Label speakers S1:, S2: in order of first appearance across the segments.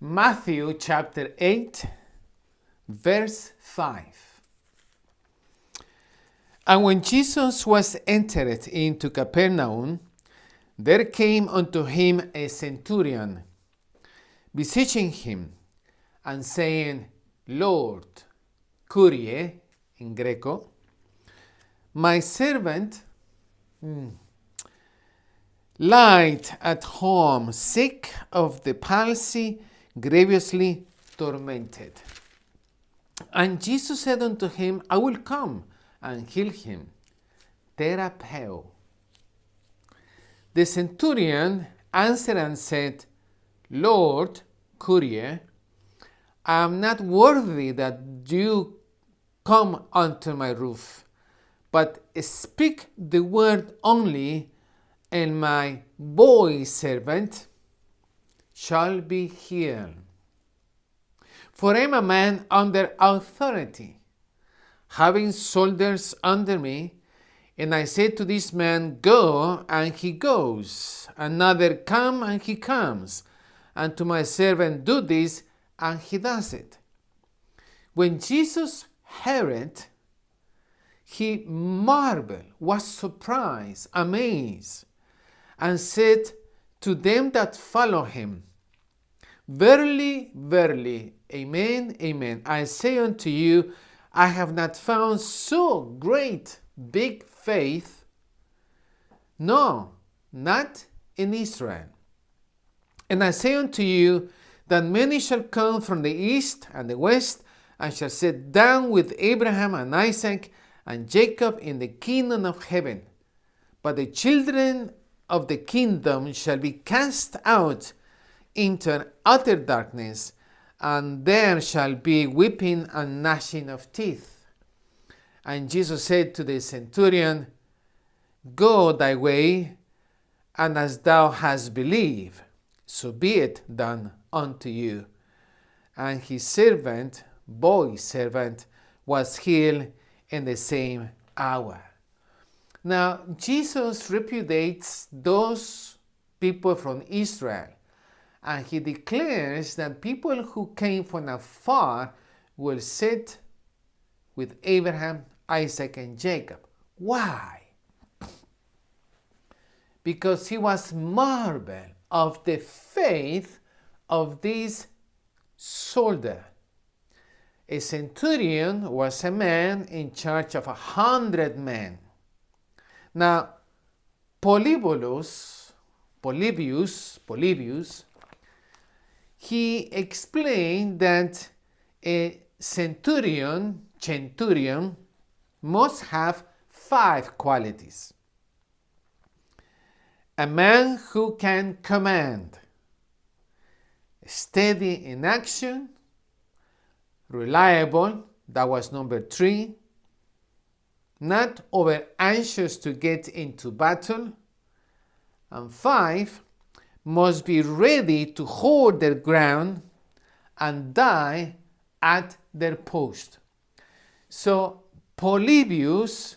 S1: Matthew chapter 8, verse 5. And when Jesus was entered into Capernaum, there came unto him a centurion, beseeching him, and saying, Lord, Kyrie, in Greco, my servant lieth at home, sick of the palsy, grievously tormented. And Jesus said unto him, I will come and heal him. Therapeu. The centurion answered and said, Lord, Kyrie, I am not worthy that you come unto my roof, but speak the word only, and my boy servant shall be healed. For I am a man under authority, having soldiers under me, and I said to this man, Go, and he goes. Another, Come, and he comes. And to my servant, Do this, and he does it. When Jesus heard it, he marveled, was surprised, amazed, and said to them that follow him, Verily, verily, amen, amen, I say unto you, I have not found so great big faith, no, not in Israel. And I say unto you, that many shall come from the east and the west, and shall sit down with Abraham and Isaac and Jacob in the kingdom of heaven. But the children of the kingdom shall be cast out into utter darkness, and there shall be weeping and gnashing of teeth. And Jesus said to the centurion, Go thy way, and as thou hast believed, so be it done unto you. And his servant, boy servant, was healed in the same hour. Now, Jesus repudiates those people from Israel, and he declares that people who came from afar will sit with Abraham, Isaac, and Jacob. Why? Because he was marveled of the faith of this soldier. A centurion was a man in charge of 100 men. Now, Polybius, he explained that a centurion must have 5 qualities. A man who can command, steady in action, reliable, that was number 3, not over anxious to get into battle, and 5, must be ready to hold their ground and die at their post. So Polybius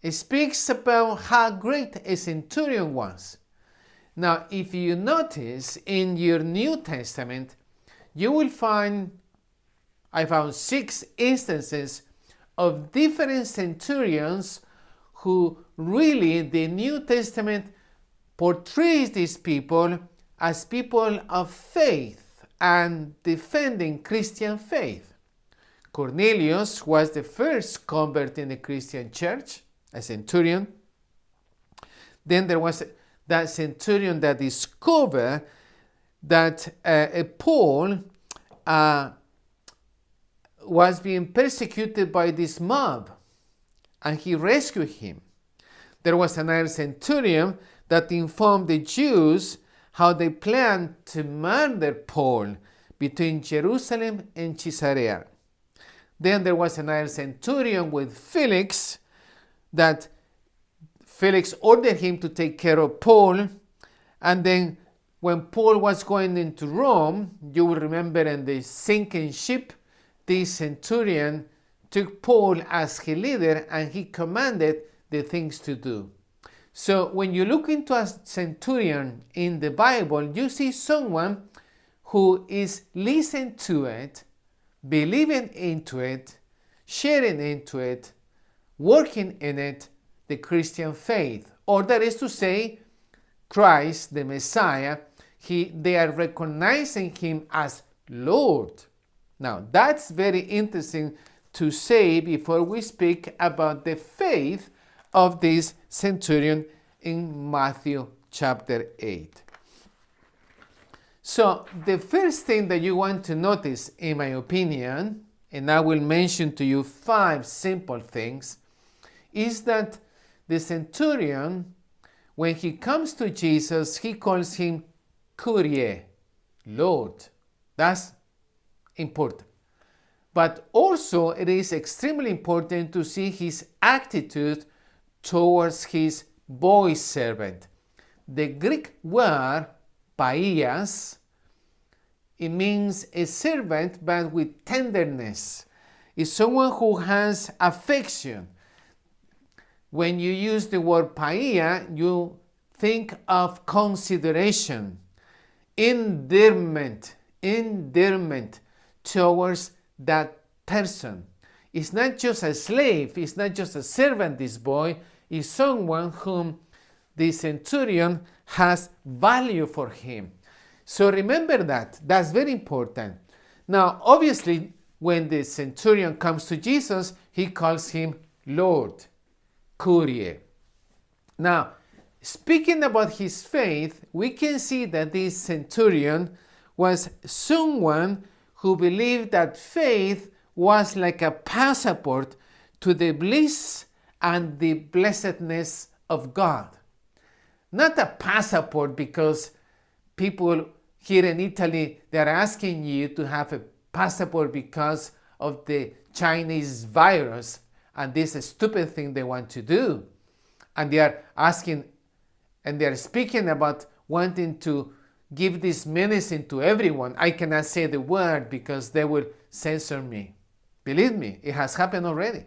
S1: speaks about how great a centurion was. Now, if you notice in your New Testament, you will find, I found 6 instances of different centurions who really the New Testament portrays these people as people of faith and defending Christian faith. Cornelius was the first convert in the Christian church, a centurion. Then there was that centurion that discovered that Paul was being persecuted by this mob, and he rescued him. There was another centurion that informed the Jews how they planned to murder Paul between Jerusalem and Caesarea. Then there was another centurion with Felix, that Felix ordered him to take care of Paul. And then when Paul was going into Rome, you will remember in the sinking ship, this centurion took Paul as his leader and he commanded the things to do. So when you look into a centurion in the Bible, you see someone who is listening to it, believing into it, sharing into it, working in it, the Christian faith. Or that is to say, Christ, the Messiah, they are recognizing him as Lord. Now, that's very interesting to say before we speak about the faith of this centurion in Matthew chapter 8. So, the first thing that you want to notice, in my opinion, and I will mention to you 5 simple things, is that the centurion, when he comes to Jesus, he calls him Kyrie, Lord. That's important. But also, it is extremely important to see his attitude towards his boy servant. The Greek word, paias, it means a servant but with tenderness. It's someone who has affection. When you use the word paia, you think of consideration, endearment towards that person. It's not just a slave, it's not just a servant, this boy, is someone whom the centurion has value for him. So remember that. That's very important. Now, obviously, when the centurion comes to Jesus, he calls him Lord, Kyrie. Now, speaking about his faith, we can see that this centurion was someone who believed that faith was like a passport to the bliss and the blessedness of God. Not a passport because people here in Italy, they're asking you to have a passport because of the Chinese virus and this stupid thing they want to do. And they are asking and they are speaking about wanting to give this medicine to everyone. I cannot say the word because they will censor me. Believe me, it has happened already.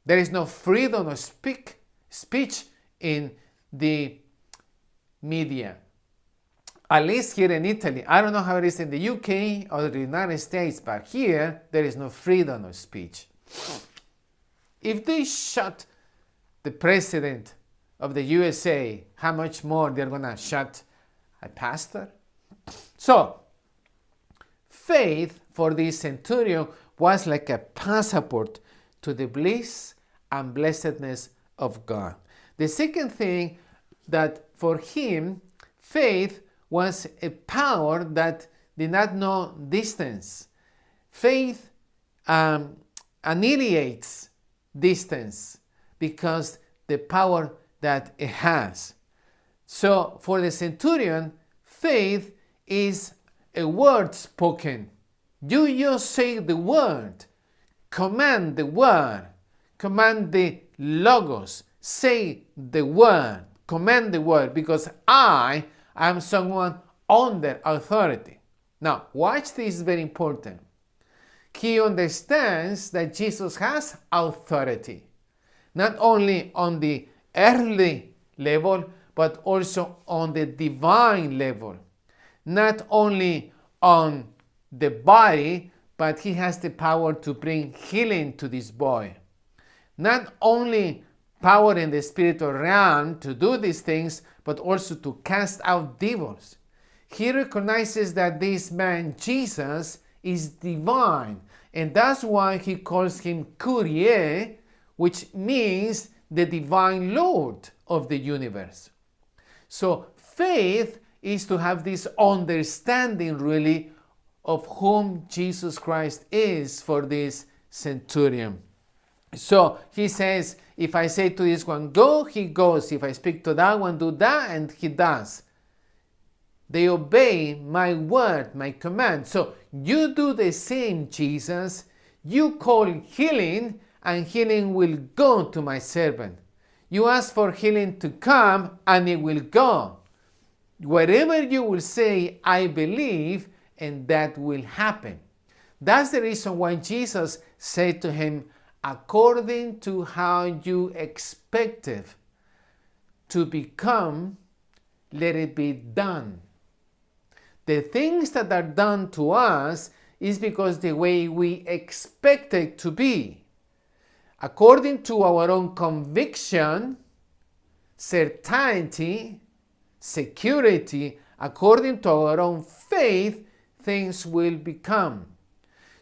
S1: There is no freedom of speech in the media. At least here in Italy. I don't know how it is in the UK or the United States, but here there is no freedom of speech. If they shut the president of the USA, how much more they're going to shut a pastor? So, faith for this centurion was like a passport to the bliss and blessedness of God. The second thing, that for him, faith was a power that did not know distance. Faith annihilates distance because the power that it has. So for the centurion, faith is a word spoken. You just say the word, command the word, command the logos, say the word, command the word, because I am someone under authority. Now, watch this, very important. He understands that Jesus has authority, not only on the earthly level, but also on the divine level. Not only on the body, but he has the power to bring healing to this boy. Not only power in the spiritual realm to do these things, but also to cast out devils. He recognizes that this man, Jesus, is divine, and that's why he calls him Kyrie, which means the divine Lord of the universe. So faith is to have this understanding, really, of whom Jesus Christ is for this centurion. So he says, if I say to this one, go, he goes. If I speak to that one, do that, and he does. They obey my word, my command. So you do the same, Jesus. You call healing, and healing will go to my servant. You ask for healing to come, and it will go. Wherever you will say, I believe, and that will happen. That's the reason why Jesus said to him, according to how you expected to become, let it be done. The things that are done to us is because the way we expect it to be. According to our own conviction, certainty, security, according to our own faith, things will become.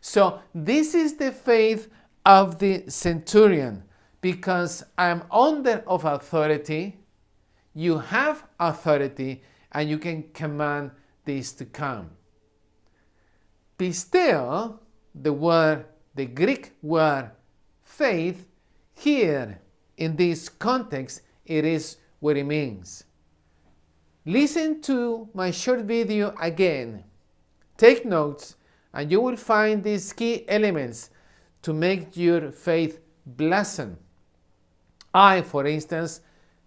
S1: So this is the faith of the centurion. Because I'm under of authority, you have authority, and you can command this to come. Pisteo, the Greek word faith, here in this context, it is what it means. Listen to my short video again. Take notes, and you will find these key elements to make your faith blossom. I, for instance,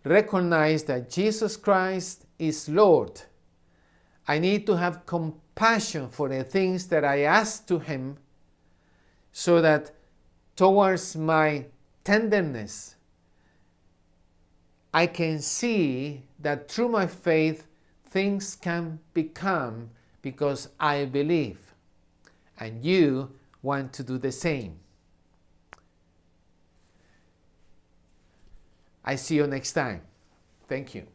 S1: recognize that Jesus Christ is Lord. I need to have compassion for the things that I ask to Him, so that towards my tenderness, I can see that through my faith, things can become because I believe. And you want to do the same. I see you next time. Thank you.